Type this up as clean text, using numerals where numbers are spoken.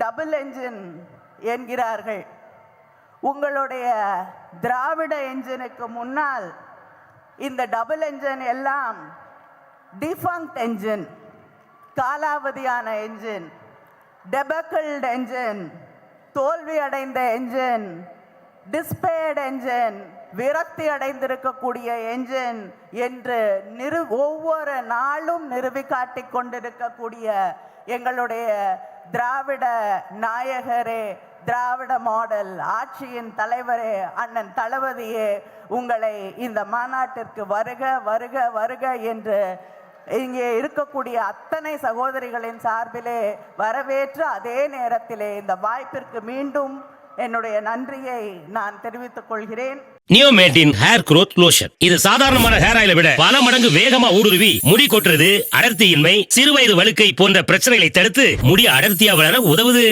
Double engine என்கிறார்கள். உங்களுடைய திராவிட என்ஜினுக்கு முன்னால் இந்த டபுள் என்ஜின் எல்லாம் டிஃபங்க்ட் என்ஜின், காலாவதியான என்ஜின், டெபக்கிள்ட் என்ஜின், தோல்வி அடைந்த என்ஜின், டிஸ்பேர்ட் என்ஜின், விரக்தி அடைந்திருக்கக்கூடிய என்ஜின் என்று ஒவ்வொரு நாளும் நிறுவி காட்டிக் கொண்டிருக்கக்கூடிய எங்களுடைய திராவிட நாயகரே, திராவிட மாடல் ஆட்சியின் தலைவரே, அண்ணன் தளபதியே, உங்களை இந்த மாநாட்டிற்கு வருக வருக வருக என்று இங்கே இருக்கக்கூடிய அத்தனை சகோதரிகளின் சார்பிலே வரவேற்று, அதே நேரத்திலே இந்த வாய்ப்பிற்கு மீண்டும் என்னுடைய நன்றியை நான் தெரிவித்துக் கொள்கிறேன். நியோமேட்டின் ஹேர் குரோத் லோஷன் இது சாதாரணமான ஹேர் ஆயிலை விட பல மடங்கு வேகமா ஊடுருவி முடி கொட்டுறது, அடர்த்தியின்மை, சிறுவயது வழுக்கை போன்ற பிரச்சனைகளை தடுத்து முடி அடர்த்தியா வளர உதவுது.